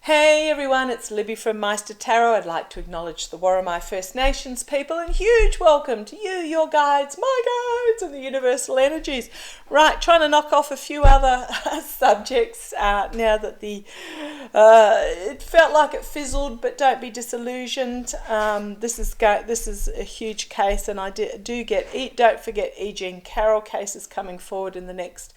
Hey everyone, it's Libby from Meister Tarot. I'd like to acknowledge the Worimi First Nations people and huge welcome to you, your guides, my guides, and the universal energies. Right, trying to knock off a few other subjects now that it felt like it fizzled, but don't be disillusioned. This is a huge case, and I do get, don't forget, E. Jean Carroll cases coming forward in the next,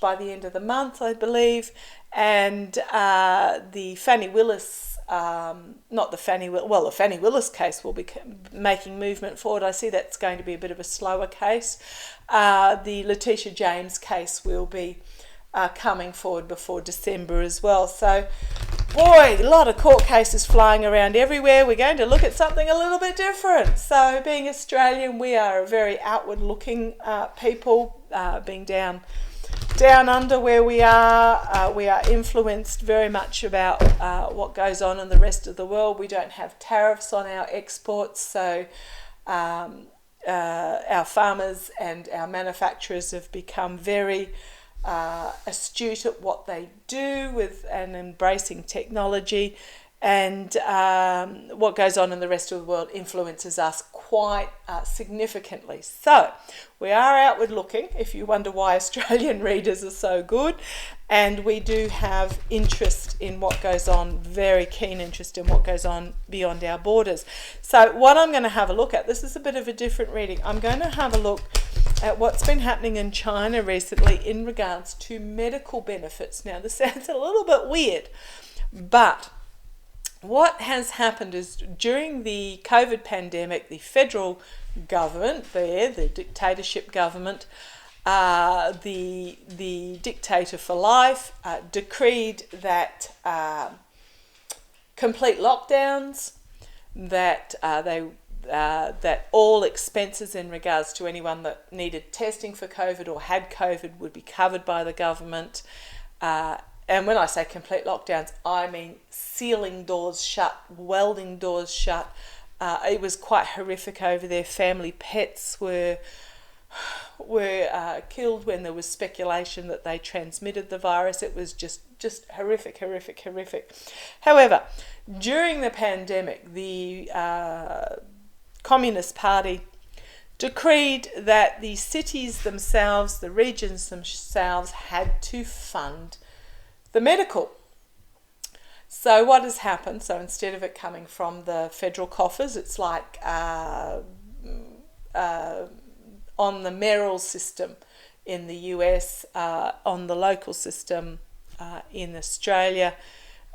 by the end of the month, I believe. And the Fannie Willis, the Fannie Willis case will be making movement forward. I see that's going to be a bit of a slower case. The Letitia James case will be coming forward before December as well. So, boy, a lot of court cases flying around everywhere. We're going to look at something a little bit different. So, being Australian, we are a very outward-looking people, being down under where we are influenced very much about what goes on in the rest of the world. We don't have tariffs on our exports, so our farmers and our manufacturers have become very astute at what they do with and embracing technology, and what goes on in the rest of the world influences us quite significantly. So we are outward looking, if you wonder why Australian readers are so good, and we do have interest in what goes on, very keen interest in what goes on beyond our borders. So what I'm going to have a look at, this is a bit of a different reading. I'm going to have a look at what's been happening in China recently in regards to medical benefits. Now this sounds a little bit weird, but what has happened is during the COVID pandemic, the federal government there, the dictatorship government, the dictator for life, decreed that complete lockdowns, that that all expenses in regards to anyone that needed testing for COVID or had COVID would be covered by the government. And when I say complete lockdowns, I mean sealing doors shut, welding doors shut. It was quite horrific over there. Family pets were killed when there was speculation that they transmitted the virus. It was just horrific. However, during the pandemic, the Communist Party decreed that the cities themselves, the regions themselves, had to fund the medical. So what has happened? So instead of it coming from the federal coffers, it's like on the mayoral system in the US, on the local system in Australia,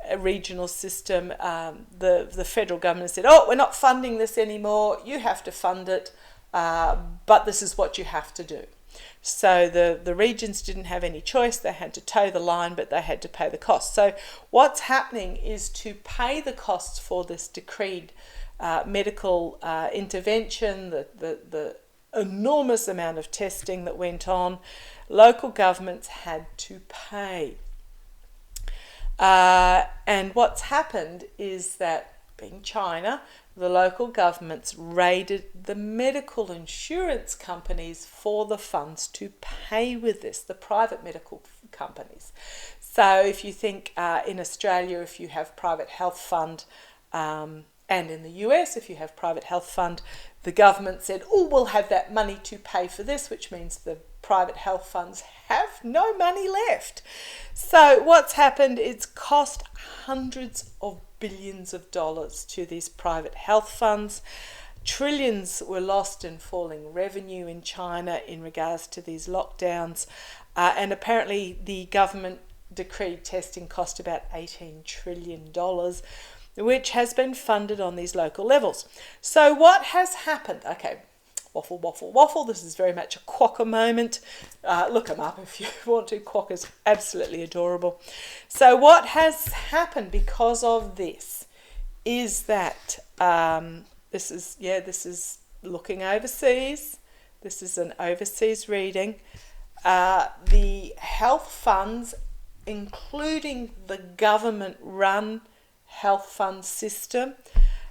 a regional system. The federal government said, "Oh, we're not funding this anymore. You have to fund it, but this is what you have to do." So the regions didn't have any choice. They had to toe the line, but they had to pay the cost. So what's happening is, to pay the costs for this decreed medical intervention, the enormous amount of testing that went on, local governments had to pay. And what's happened is that, being China, the local governments raided the medical insurance companies for the funds to pay with this, the private medical companies. So if you think in Australia, if you have private health fund, and in the US, if you have private health fund, the government said, "Oh, we'll have that money to pay for this," which means the private health funds have no money left. So what's happened, it's cost hundreds of billions of dollars to these private health funds. Trillions were lost in falling revenue in China in regards to these lockdowns, and apparently the government decreed testing cost about $18 trillion, which has been funded on these local levels. So what has happened? Okay, waffle. This is very much a quokka moment. Look them up if you want to. Quokka's absolutely adorable. So what has happened because of this is that this is looking overseas. This is an overseas reading. The health funds, including the government-run health fund system,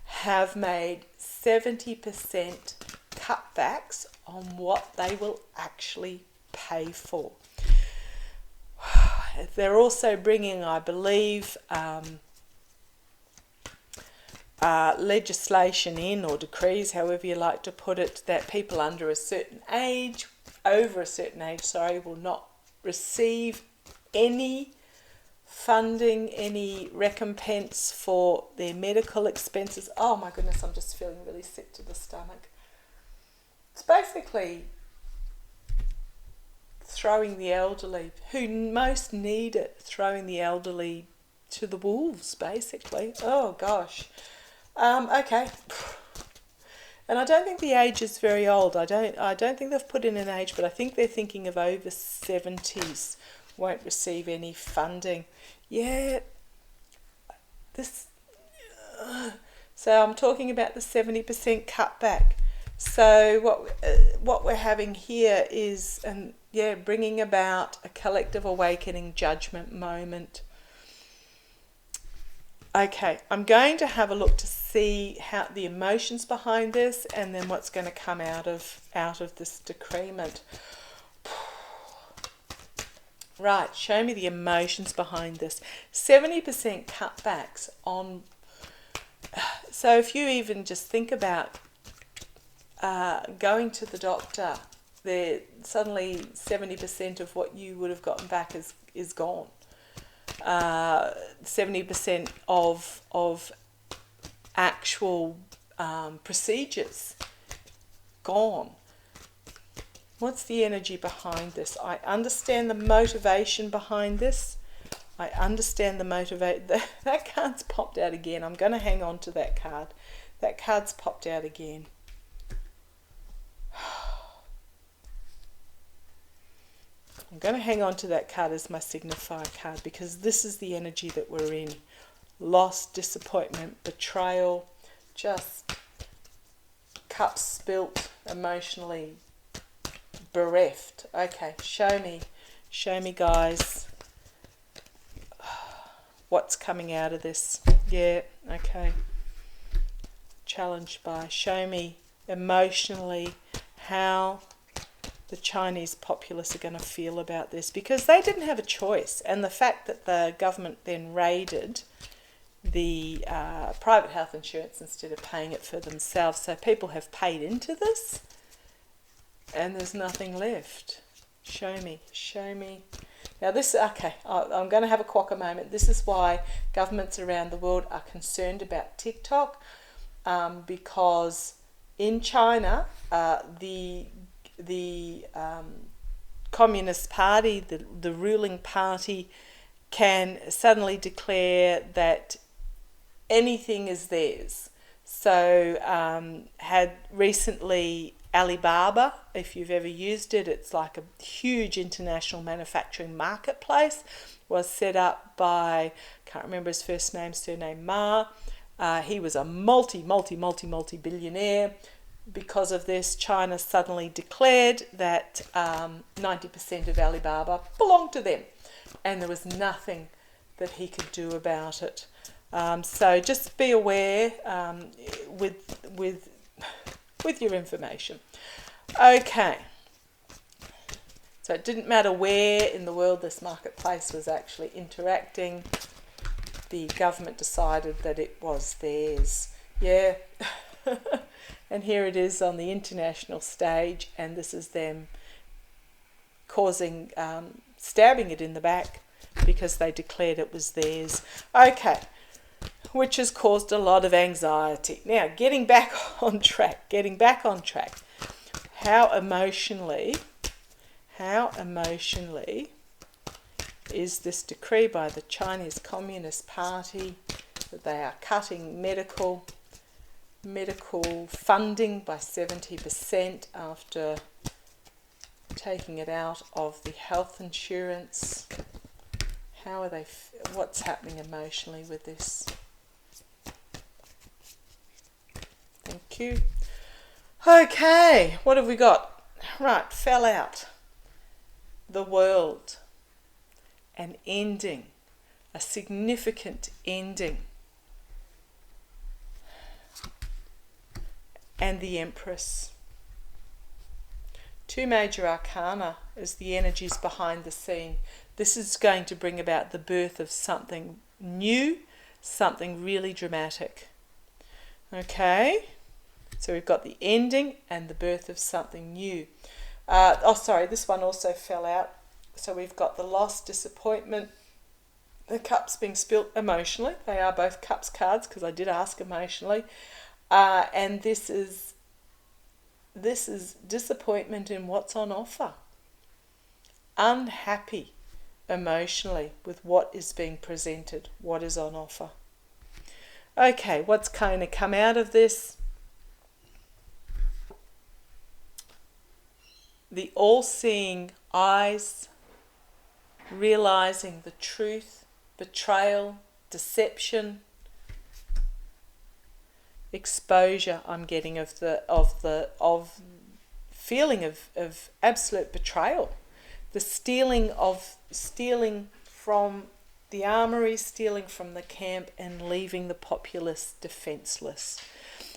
have made 70% cutbacks on what they will actually pay for. they're also bringing, I believe, legislation in, or decrees, however you like to put it, that people under a certain age, over a certain age, will not receive any funding, any recompense for their medical expenses. Oh my goodness, I'm just feeling really sick to the stomach. It's basically throwing the elderly, who most need it, throwing the elderly to the wolves, basically. Oh gosh. Okay. And I don't think the age is very old. I don't think they've put in an age, but I think they're thinking of over 70s won't receive any funding. Yeah. So I'm talking about the 70% cutback. So what we're having here is, bringing about a collective awakening judgment moment. Okay, I'm going to have a look to see how the emotions behind this, and then what's going to come out of this decrement. Right, show me the emotions behind this. 70% cutbacks on. So if you even just think about going to the doctor, there suddenly 70% of what you would have gotten back is gone. 70% of actual procedures gone. What's the energy behind this? I understand the motivation behind this. I understand the motivate. That card's popped out again. I'm going to hang on to that card. That card's popped out again. I'm going to hang on to that card as my signifier card, because this is the energy that we're in. Loss, disappointment, betrayal, just cups spilt, emotionally bereft. Okay, show me guys, what's coming out of this. Yeah, okay. Challenged by, show me emotionally how the Chinese populace are going to feel about this, because they didn't have a choice. And the fact that the government then raided the private health insurance instead of paying it for themselves, so people have paid into this and there's nothing left. Show me. Now this, okay, I'm going to have a quokka moment. This is why governments around the world are concerned about TikTok, because in China, the Communist Party, the ruling party, can suddenly declare that anything is theirs. So had recently Alibaba, if you've ever used it, it's like a huge international manufacturing marketplace, was set up by, can't remember his first name, surname Ma. He was a multi-billionaire. Because of this, China suddenly declared that 90% of Alibaba belonged to them, and there was nothing that he could do about it. So just be aware with your information. Okay. So it didn't matter where in the world this marketplace was actually interacting. The government decided that it was theirs. Yeah. And here it is on the international stage, and this is them causing, stabbing it in the back because they declared it was theirs. Okay, which has caused a lot of anxiety. Now, getting back on track. How emotionally is this decree by the Chinese Communist Party that they are cutting medical funding by 70% after taking it out of the health insurance? How are they? What's happening emotionally with this? Thank you. Okay, what have we got? Right, fell out. The world. An ending. A significant ending. And the Empress. Two major arcana as the energies behind the scene. This is going to bring about the birth of something new, something really dramatic. Okay, so we've got the ending and the birth of something new. This one also fell out. So we've got the loss, disappointment, the cups being spilt emotionally. They are both cups cards because I did ask emotionally. And this is disappointment in what's on offer. Unhappy emotionally with what is being presented, what is on offer. Okay, what's going to come out of this? The all-seeing eyes, realizing the truth, betrayal, deception, exposure I'm getting of feeling of absolute betrayal. The stealing from the armory, stealing from the camp, and leaving the populace defenceless.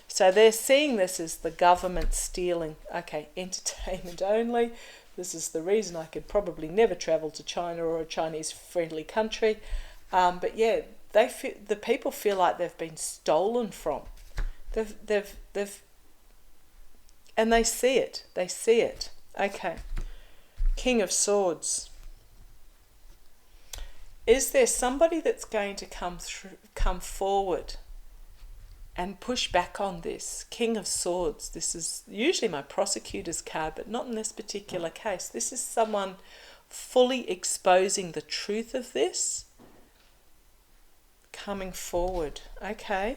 So they're seeing this as the government stealing. Okay, entertainment only. This is the reason I could probably never travel to China or a Chinese-friendly country. But yeah, the people feel like they've been stolen from. And they see it. They see it. Okay. King of Swords. Is there somebody that's going to come forward and push back on this? King of Swords. This is usually my prosecutor's card, but not in this particular case. This is someone fully exposing the truth of this, coming forward. Okay.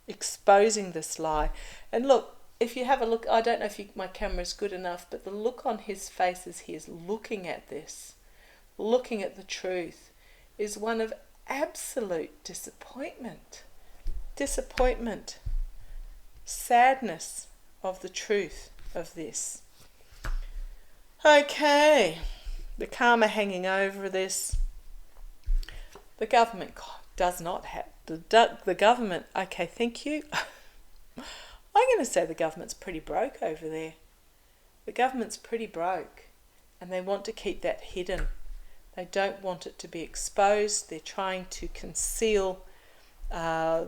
Exposing this lie. And look, if you have a look, I don't know if my camera's good enough, but the look on his face as he is looking at this, looking at the truth, is one of absolute disappointment. Disappointment. Sadness of the truth of this. Okay. The karma hanging over this. The government does not have... The government... Okay, thank you. I'm going to say the government's pretty broke over there. The government's pretty broke, and they want to keep that hidden. They don't want it to be exposed. They're trying to conceal the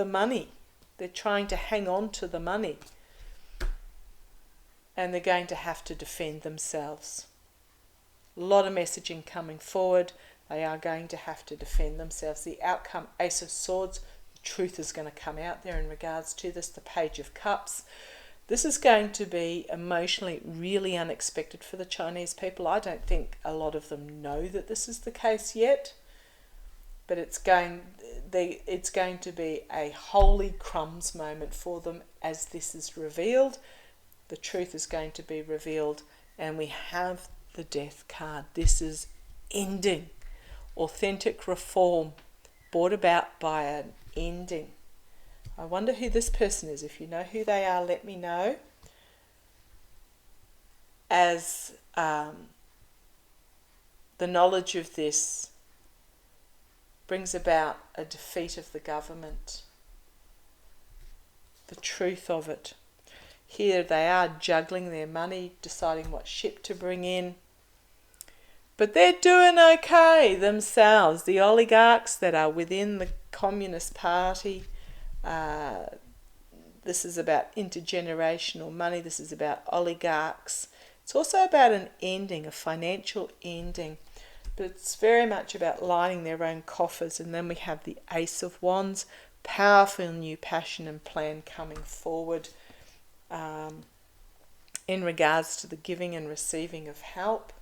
money. They're trying to hang on to the money, and they're going to have to defend themselves. A lot of messaging coming forward. They are going to have to defend themselves. The outcome, Ace of Swords, truth is going to come out there in regards to this. The Page of Cups. This is going to be emotionally really unexpected for the Chinese people. I don't think a lot of them know that this is the case yet, but it's going to be a holy crumbs moment for them as this is revealed. The truth is going to be revealed, and we have the Death card. This is ending. Authentic reform brought about by an ending. I wonder who this person is. If you know who they are, let me know. As the knowledge of this brings about a defeat of the government. The truth of it. Here they are juggling their money, deciding what ship to bring in. But they're doing okay themselves. The oligarchs that are within the Communist Party. This is about intergenerational money. This is about oligarchs. It's also about an ending, a financial ending. But it's very much about lining their own coffers. And then we have the Ace of Wands. Powerful new passion and plan coming forward in regards to the giving and receiving of help.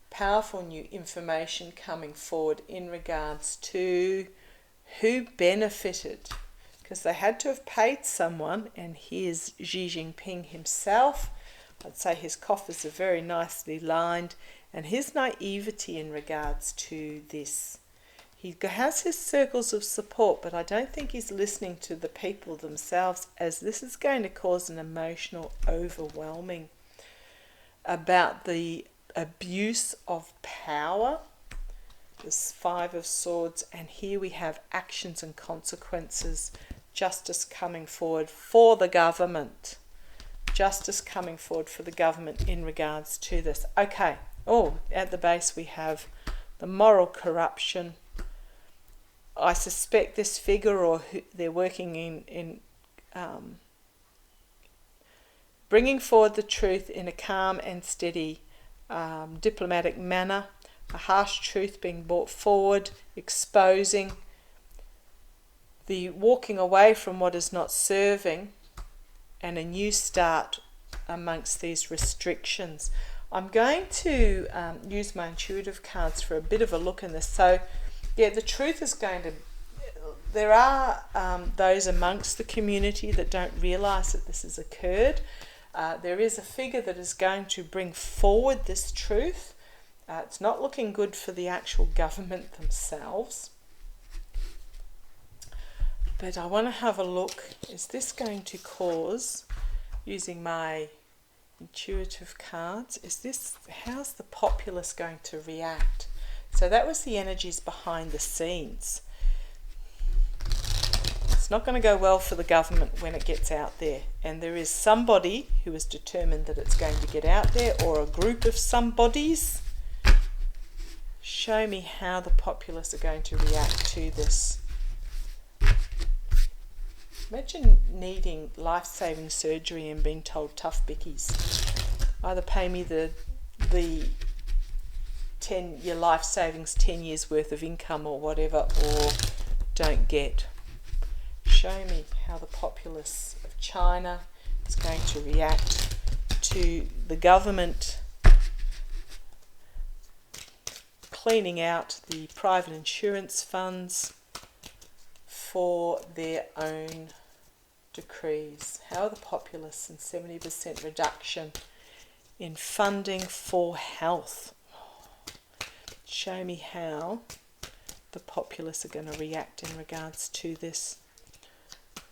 Powerful new information coming forward in regards to who benefited, because they had to have paid someone, and here's Xi Jinping himself. I'd say his coffers are very nicely lined, and his naivety in regards to this. He has his circles of support, but I don't think he's listening to the people themselves, as this is going to cause an emotional overwhelming about the abuse of power. This Five of Swords, and here we have actions and consequences, justice coming forward for the government. justice coming forward for the government in regards to this. Okay. Oh, at the base we have the moral corruption. I suspect this figure, or they're working in bringing forward the truth in a calm and steady diplomatic manner, a harsh truth being brought forward, exposing the walking away from what is not serving, and a new start amongst these restrictions. I'm going to use my intuitive cards for a bit of a look in this. So, yeah, the truth is going to... There are those amongst the community that don't realise that this has occurred. There is a figure that is going to bring forward this truth. It's not looking good for the actual government themselves. But I want to have a look. Is this going to cause, using my intuitive cards, how's the populace going to react? So that was the energies behind the scenes. It's not going to go well for the government when it gets out there. And there is somebody who is determined that it's going to get out there, or a group of somebodies. Show me how the populace are going to react to this. Imagine needing life-saving surgery and being told tough bickies. Either pay me your life savings, 10 years worth of income or whatever, or don't get. Show me how the populace of China is going to react to the government cleaning out the private insurance funds for their own decrees. How are the populace and 70% reduction in funding for health? Show me how the populace are going to react in regards to this.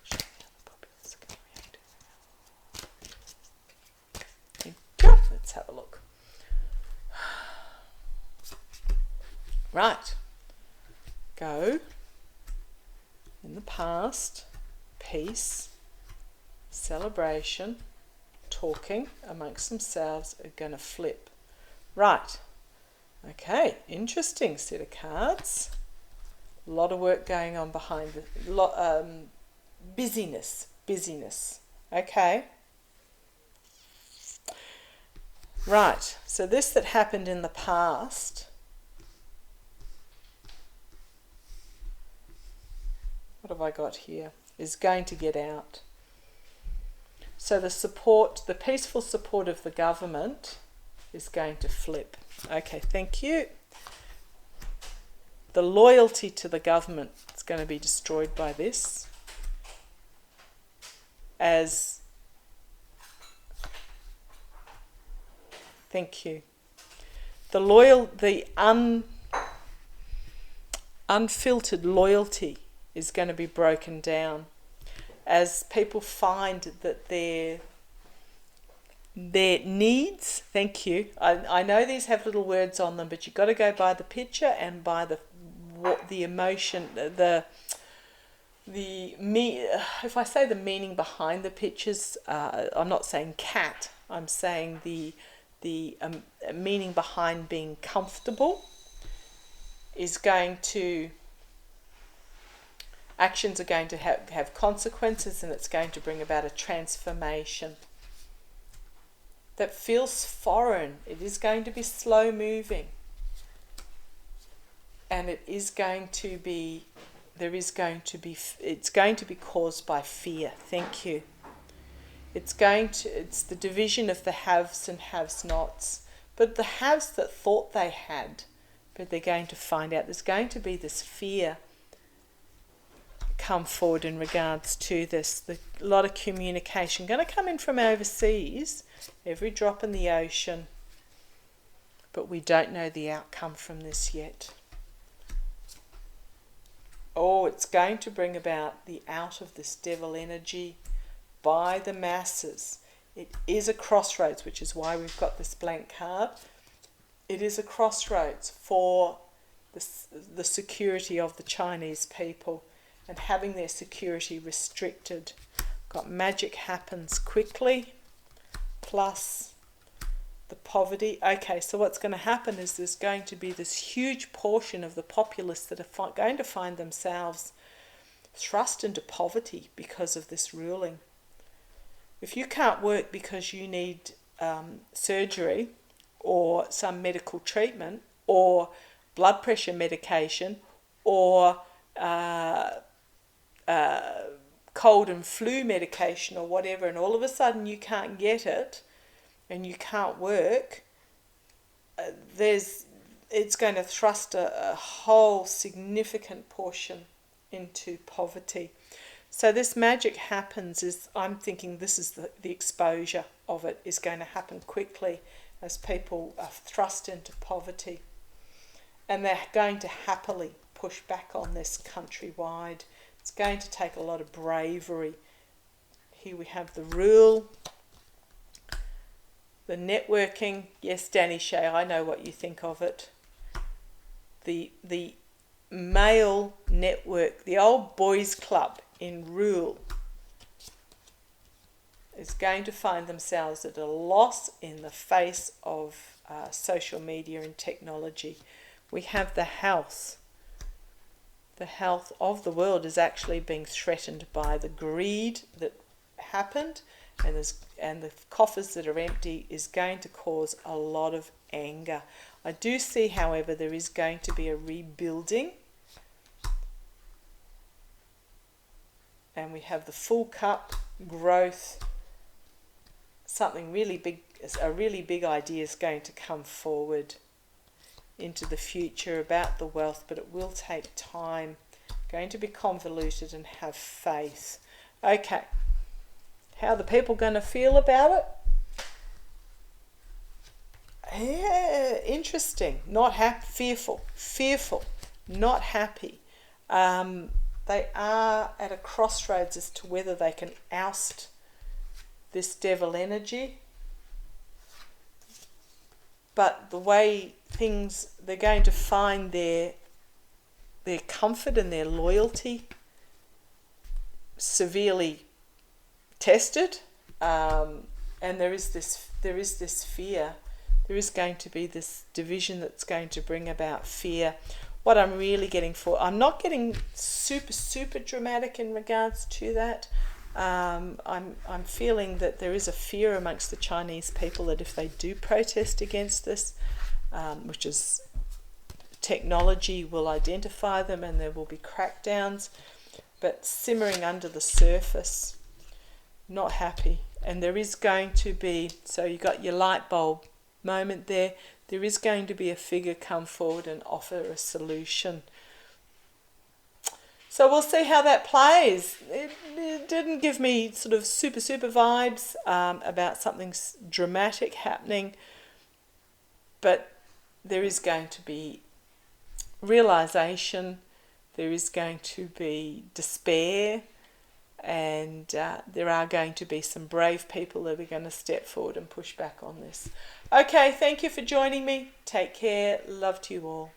Show me how the populace are going to react. Let's have a look. Right. Go. In the past, peace, celebration, talking amongst themselves are going to flip. Right. Okay, interesting set of cards. A lot of work going on behind the busyness. Okay. Right, so this that happened in the past, what have I got here, is going to get out. So the peaceful support of the government is going to flip. Okay, thank you. The loyalty to the government is going to be destroyed by this. Thank you. The unfiltered loyalty is going to be broken down as people find that their needs, thank you, I know these have little words on them, but you've got to go by the picture and by the emotion, if I say the meaning behind the pictures, I'm not saying cat, I'm saying the meaning behind being comfortable is going to, actions are going to have consequences, and it's going to bring about a transformation that feels foreign. It is going to be slow moving, and it's going to be caused by fear. Thank you. It's the division of the haves and have-nots, but the haves that thought they had, but they're going to find out there's going to be this fear come forward in regards to this. A lot of communication going to come in from overseas, every drop in the ocean, but we don't know the outcome from this yet. Oh, it's going to bring about the out of this devil energy by the masses. It is a crossroads, which is why we've got this blank card. It is a crossroads for the security of the Chinese people and having their security restricted. Got magic happens quickly. plus the poverty. Okay, so what's going to happen is there's going to be this huge portion of the populace that are going to find themselves thrust into poverty because of this ruling. If you can't work because you need surgery or some medical treatment or blood pressure medication or cold and flu medication or whatever, and all of a sudden you can't get it and you can't work, it's going to thrust a whole significant portion into poverty. So this magic happens is, I'm thinking this is the exposure of it is going to happen quickly as people are thrust into poverty. And they're going to happily push back on this countrywide. It's going to take a lot of bravery. Here we have the rule, the networking. Yes, Danny Shea, I know what you think of it. The male network, the old boys club in rule, is going to find themselves at a loss in the face of social media and technology. We have the health. The health of the world is actually being threatened by the greed that happened, and the coffers that are empty is going to cause a lot of anger. I do see, however, there is going to be a rebuilding. And we have the full cup, growth, something really big, a really big idea is going to come forward into the future about the wealth, but it will take time. Going to be convoluted, and have faith. Okay, how are the people going to feel about it? Yeah, interesting. Not happy, fearful, not happy. They are at a crossroads as to whether they can oust this devil energy. But the way things, they're going to find their comfort and their loyalty severely tested, and there is this fear. There is going to be this division that's going to bring about fear. What I'm really getting for, I'm not getting super dramatic in regards to that. I'm feeling that there is a fear amongst the Chinese people that if they do protest against this, which is technology will identify them and there will be crackdowns, but simmering under the surface, not happy. And there is going to be, so you got your light bulb moment there, there is going to be a figure come forward and offer a solution. So we'll see how that plays. It didn't give me sort of super vibes about something dramatic happening, but there is going to be realization, there is going to be despair, and there are going to be some brave people that are going to step forward and push back on this. Okay, thank you for joining me. Take care. Love to you all.